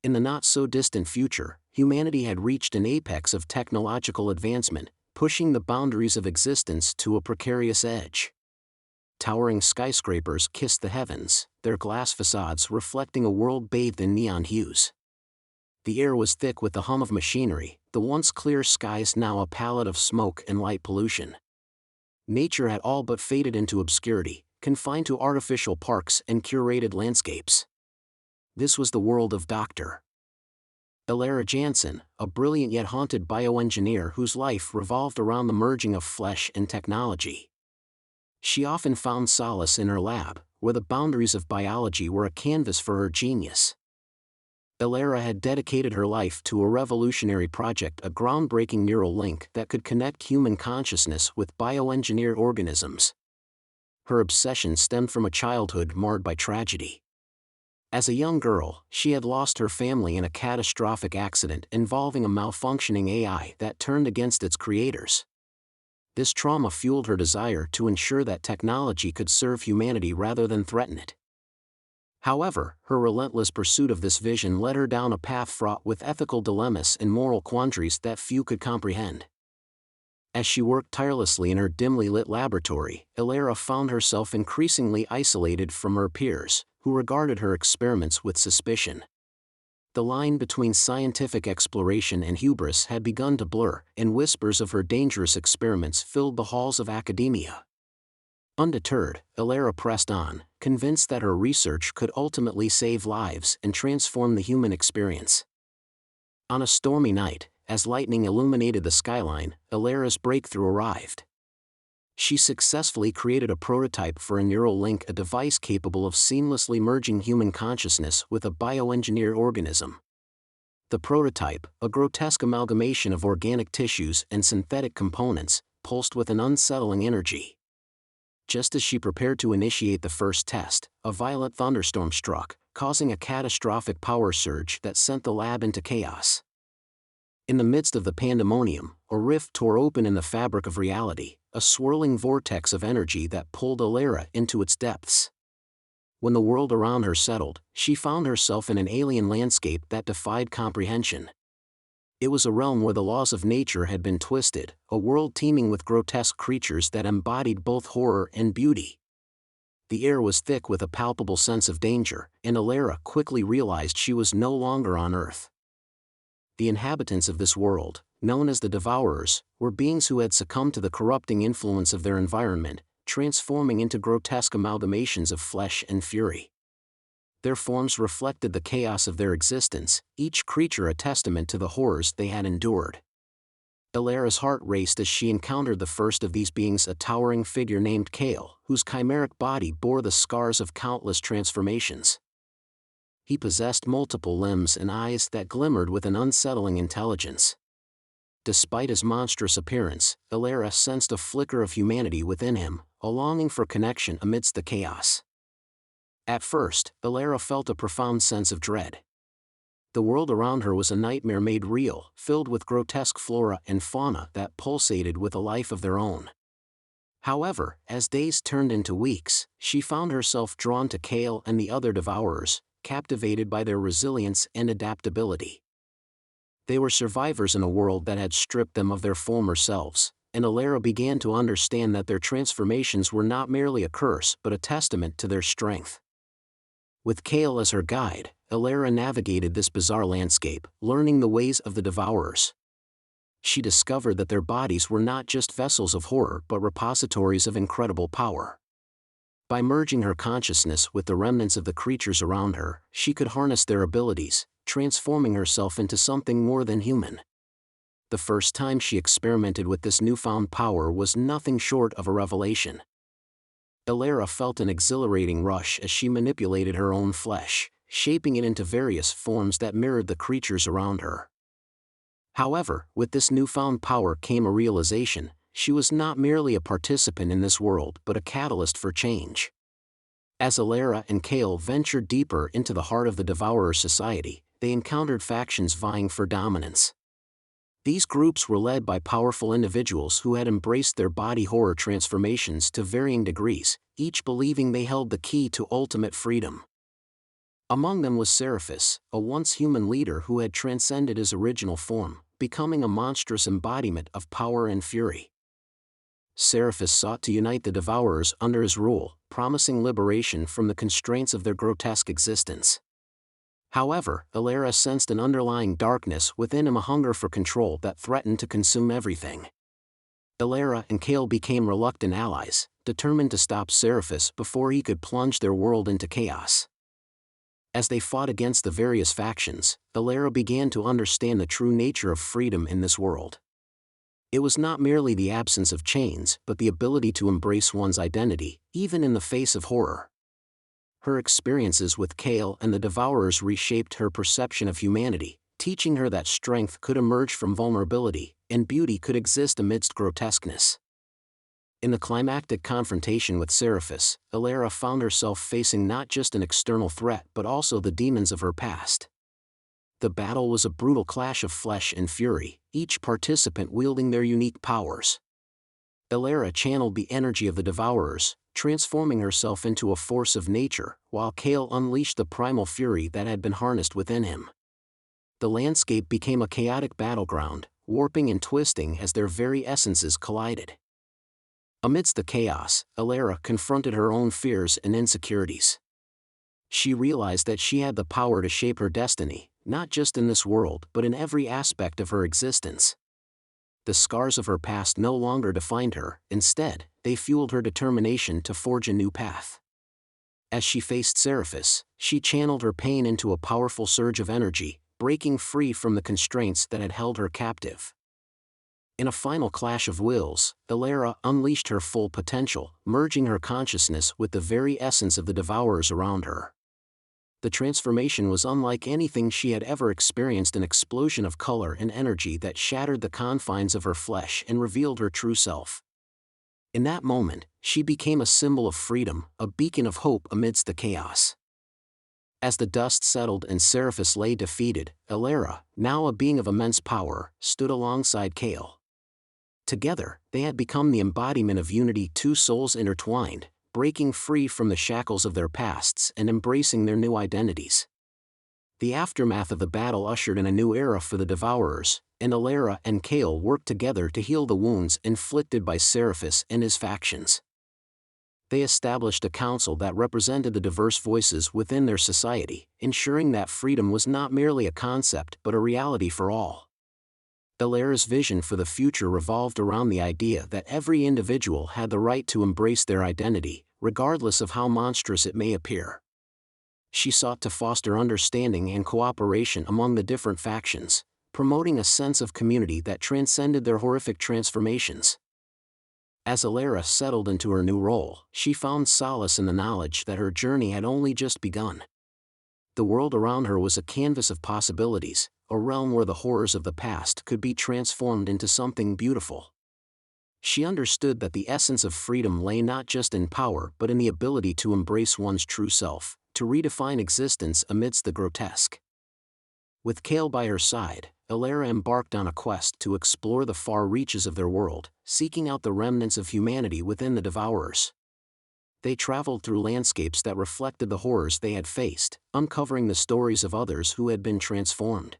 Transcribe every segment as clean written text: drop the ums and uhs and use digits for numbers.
In the not-so-distant future, humanity had reached an apex of technological advancement, pushing the boundaries of existence to a precarious edge. Towering skyscrapers kissed the heavens, their glass facades reflecting a world bathed in neon hues. The air was thick with the hum of machinery, the once clear skies now a palette of smoke and light pollution. Nature had all but faded into obscurity, confined to artificial parks and curated landscapes. This was the world of Dr. Elara Jansen, a brilliant yet haunted bioengineer whose life revolved around the merging of flesh and technology. She often found solace in her lab, where the boundaries of biology were a canvas for her genius. Elara had dedicated her life to a revolutionary project, a groundbreaking neural link that could connect human consciousness with bioengineered organisms. Her obsession stemmed from a childhood marred by tragedy. As a young girl, she had lost her family in a catastrophic accident involving a malfunctioning AI that turned against its creators. This trauma fueled her desire to ensure that technology could serve humanity rather than threaten it. However, her relentless pursuit of this vision led her down a path fraught with ethical dilemmas and moral quandaries that few could comprehend. As she worked tirelessly in her dimly lit laboratory, Elara found herself increasingly isolated from her peers, who regarded her experiments with suspicion. The line between scientific exploration and hubris had begun to blur, and whispers of her dangerous experiments filled the halls of academia. Undeterred, Elara pressed on, convinced that her research could ultimately save lives and transform the human experience. On a stormy night, as lightning illuminated the skyline, Elara's breakthrough arrived. She successfully created a prototype for a neural link, a device capable of seamlessly merging human consciousness with a bioengineered organism. The prototype, a grotesque amalgamation of organic tissues and synthetic components, pulsed with an unsettling energy. Just as she prepared to initiate the first test, a violent thunderstorm struck, causing a catastrophic power surge that sent the lab into chaos. In the midst of the pandemonium, a rift tore open in the fabric of reality, a swirling vortex of energy that pulled Elara into its depths. When the world around her settled, she found herself in an alien landscape that defied comprehension. It was a realm where the laws of nature had been twisted, a world teeming with grotesque creatures that embodied both horror and beauty. The air was thick with a palpable sense of danger, and Elara quickly realized she was no longer on Earth. The inhabitants of this world, known as the Devourers, were beings who had succumbed to the corrupting influence of their environment, transforming into grotesque amalgamations of flesh and fury. Their forms reflected the chaos of their existence, each creature a testament to the horrors they had endured. Elara's heart raced as she encountered the first of these beings, a towering figure named Kale, whose chimeric body bore the scars of countless transformations. He possessed multiple limbs and eyes that glimmered with an unsettling intelligence. Despite his monstrous appearance, Elara sensed a flicker of humanity within him, a longing for connection amidst the chaos. At first, Elara felt a profound sense of dread. The world around her was a nightmare made real, filled with grotesque flora and fauna that pulsated with a life of their own. However, as days turned into weeks, she found herself drawn to Kale and the other Devourers, captivated by their resilience and adaptability. They were survivors in a world that had stripped them of their former selves, and Elara began to understand that their transformations were not merely a curse but a testament to their strength. With Kale as her guide, Elara navigated this bizarre landscape, learning the ways of the Devourers. She discovered that their bodies were not just vessels of horror but repositories of incredible power. By merging her consciousness with the remnants of the creatures around her, she could harness their abilities, transforming herself into something more than human. The first time she experimented with this newfound power was nothing short of a revelation. Elara felt an exhilarating rush as she manipulated her own flesh, shaping it into various forms that mirrored the creatures around her. However, with this newfound power came a realization: she was not merely a participant in this world but a catalyst for change. As Elara and Kale ventured deeper into the heart of the Devourer society, they encountered factions vying for dominance. These groups were led by powerful individuals who had embraced their body horror transformations to varying degrees, each believing they held the key to ultimate freedom. Among them was Seraphis, a once human leader who had transcended his original form, becoming a monstrous embodiment of power and fury. Seraphis sought to unite the Devourers under his rule, promising liberation from the constraints of their grotesque existence. However, Ilera sensed an underlying darkness within him, a hunger for control that threatened to consume everything. Ilera and Kale became reluctant allies, determined to stop Seraphis before he could plunge their world into chaos. As they fought against the various factions, Ilera began to understand the true nature of freedom in this world. It was not merely the absence of chains, but the ability to embrace one's identity, even in the face of horror. Her experiences with Kale and the Devourers reshaped her perception of humanity, teaching her that strength could emerge from vulnerability, and beauty could exist amidst grotesqueness. In the climactic confrontation with Seraphis, Ilera found herself facing not just an external threat but also the demons of her past. The battle was a brutal clash of flesh and fury, each participant wielding their unique powers. Ilera channeled the energy of the Devourers, transforming herself into a force of nature, while Kale unleashed the primal fury that had been harnessed within him. The landscape became a chaotic battleground, warping and twisting as their very essences collided. Amidst the chaos, Ilera confronted her own fears and insecurities. She realized that she had the power to shape her destiny, not just in this world but in every aspect of her existence. The scars of her past no longer defined her, instead, they fueled her determination to forge a new path. As she faced Seraphis, she channeled her pain into a powerful surge of energy, breaking free from the constraints that had held her captive. In a final clash of wills, Ilera unleashed her full potential, merging her consciousness with the very essence of the Devourers around her. The transformation was unlike anything she had ever experienced, an explosion of color and energy that shattered the confines of her flesh and revealed her true self. In that moment, she became a symbol of freedom, a beacon of hope amidst the chaos. As the dust settled and Seraphis lay defeated, Ilera, now a being of immense power, stood alongside Kale. Together, they had become the embodiment of unity, two souls intertwined, breaking free from the shackles of their pasts and embracing their new identities. The aftermath of the battle ushered in a new era for the Devourers, and Ilera and Kale worked together to heal the wounds inflicted by Seraphis and his factions. They established a council that represented the diverse voices within their society, ensuring that freedom was not merely a concept but a reality for all. Ilera's vision for the future revolved around the idea that every individual had the right to embrace their identity, regardless of how monstrous it may appear. She sought to foster understanding and cooperation among the different factions, promoting a sense of community that transcended their horrific transformations. As Ilera settled into her new role, she found solace in the knowledge that her journey had only just begun. The world around her was a canvas of possibilities, a realm where the horrors of the past could be transformed into something beautiful. She understood that the essence of freedom lay not just in power but in the ability to embrace one's true self, to redefine existence amidst the grotesque. With Kale by her side, Ilera embarked on a quest to explore the far reaches of their world, seeking out the remnants of humanity within the Devourers. They traveled through landscapes that reflected the horrors they had faced, uncovering the stories of others who had been transformed.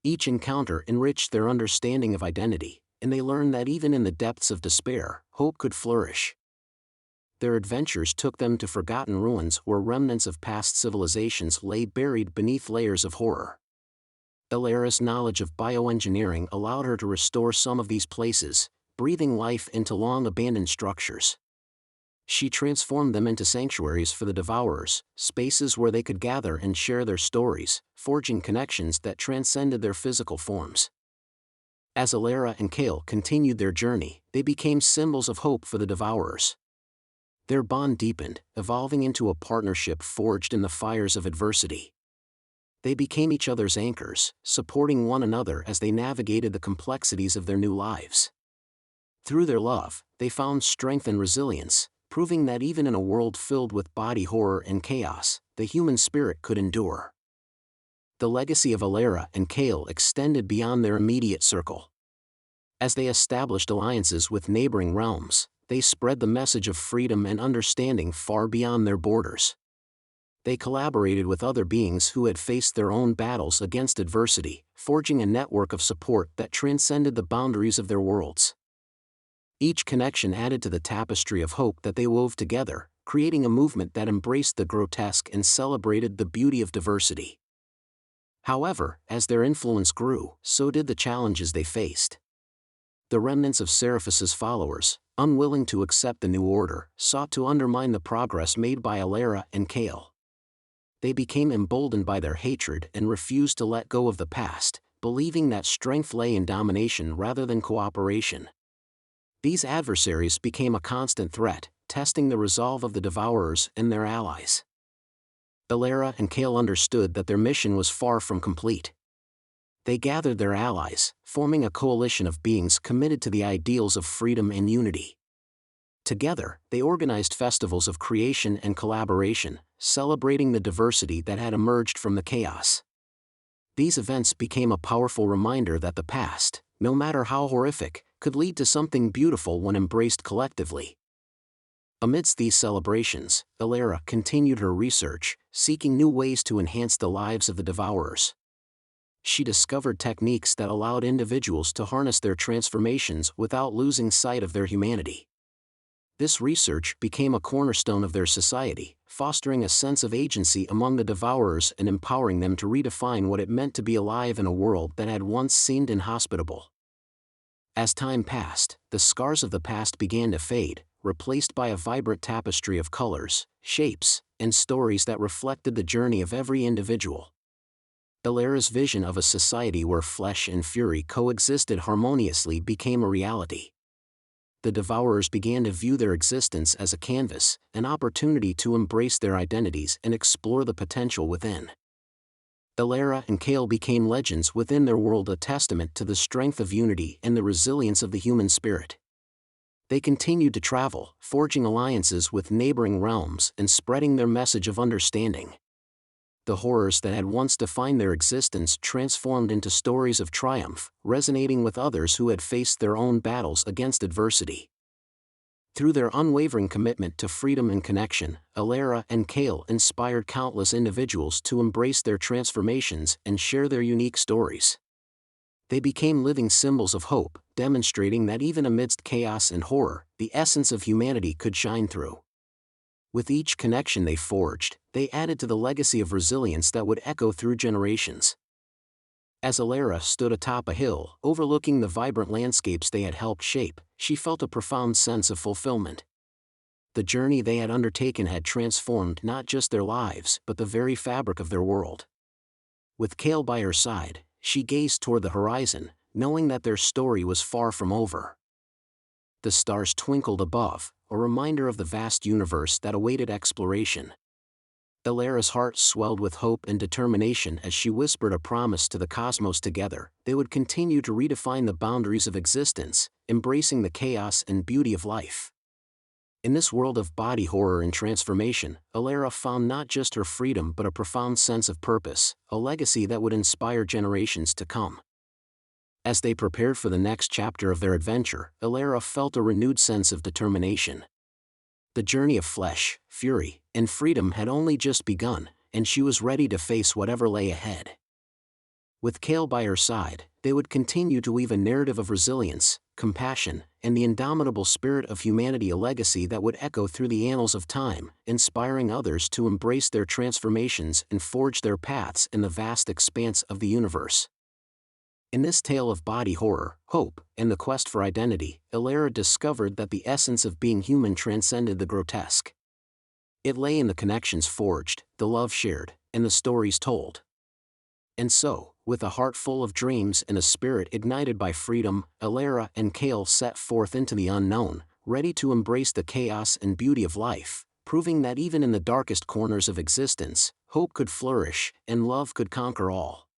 Each encounter enriched their understanding of identity, and they learned that even in the depths of despair, hope could flourish. Their adventures took them to forgotten ruins where remnants of past civilizations lay buried beneath layers of horror. Ilera's knowledge of bioengineering allowed her to restore some of these places, breathing life into long-abandoned structures. She transformed them into sanctuaries for the Devourers, spaces where they could gather and share their stories, forging connections that transcended their physical forms. As Ilera and Kale continued their journey, they became symbols of hope for the Devourers. Their bond deepened, evolving into a partnership forged in the fires of adversity. They became each other's anchors, supporting one another as they navigated the complexities of their new lives. Through their love, they found strength and resilience, proving that even in a world filled with body horror and chaos, the human spirit could endure. The legacy of Ilera and Kale extended beyond their immediate circle. As they established alliances with neighboring realms, they spread the message of freedom and understanding far beyond their borders. They collaborated with other beings who had faced their own battles against adversity, forging a network of support that transcended the boundaries of their worlds. Each connection added to the tapestry of hope that they wove together, creating a movement that embraced the grotesque and celebrated the beauty of diversity. However, as their influence grew, so did the challenges they faced. The remnants of Seraphus's followers, unwilling to accept the new order, sought to undermine the progress made by Alara and Kale. They became emboldened by their hatred and refused to let go of the past, believing that strength lay in domination rather than cooperation. These adversaries became a constant threat, testing the resolve of the Devourers and their allies. Alara and Kale understood that their mission was far from complete. They gathered their allies, forming a coalition of beings committed to the ideals of freedom and unity. Together, they organized festivals of creation and collaboration, celebrating the diversity that had emerged from the chaos. These events became a powerful reminder that the past, no matter how horrific, could lead to something beautiful when embraced collectively. Amidst these celebrations, Alara continued her research, seeking new ways to enhance the lives of the Devourers. She discovered techniques that allowed individuals to harness their transformations without losing sight of their humanity. This research became a cornerstone of their society, fostering a sense of agency among the Devourers and empowering them to redefine what it meant to be alive in a world that had once seemed inhospitable. As time passed, the scars of the past began to fade, replaced by a vibrant tapestry of colors, shapes, and stories that reflected the journey of every individual. Alara's vision of a society where flesh and fury coexisted harmoniously became a reality. The Devourers began to view their existence as a canvas, an opportunity to embrace their identities and explore the potential within. Alara and Kale became legends within their world, a testament to the strength of unity and the resilience of the human spirit. They continued to travel, forging alliances with neighboring realms and spreading their message of understanding. The horrors that had once defined their existence transformed into stories of triumph, resonating with others who had faced their own battles against adversity. Through their unwavering commitment to freedom and connection, Alara and Kale inspired countless individuals to embrace their transformations and share their unique stories. They became living symbols of hope, demonstrating that even amidst chaos and horror, the essence of humanity could shine through. With each connection they forged, they added to the legacy of resilience that would echo through generations. As Alara stood atop a hill, overlooking the vibrant landscapes they had helped shape, she felt a profound sense of fulfillment. The journey they had undertaken had transformed not just their lives but the very fabric of their world. With Kale by her side, she gazed toward the horizon, knowing that their story was far from over. The stars twinkled above, a reminder of the vast universe that awaited exploration. Alara's heart swelled with hope and determination as she whispered a promise to the cosmos. Together, they would continue to redefine the boundaries of existence, embracing the chaos and beauty of life. In this world of body horror and transformation, Alara found not just her freedom but a profound sense of purpose, a legacy that would inspire generations to come. As they prepared for the next chapter of their adventure, Alara felt a renewed sense of determination. The journey of flesh, fury, and freedom had only just begun, and she was ready to face whatever lay ahead. With Kale by her side, they would continue to weave a narrative of resilience, compassion, and the indomitable spirit of humanity, a legacy that would echo through the annals of time, inspiring others to embrace their transformations and forge their paths in the vast expanse of the universe. In this tale of body horror, hope, and the quest for identity, Alara discovered that the essence of being human transcended the grotesque. It lay in the connections forged, the love shared, and the stories told. And so, with a heart full of dreams and a spirit ignited by freedom, Alara and Kale set forth into the unknown, ready to embrace the chaos and beauty of life, proving that even in the darkest corners of existence, hope could flourish and love could conquer all.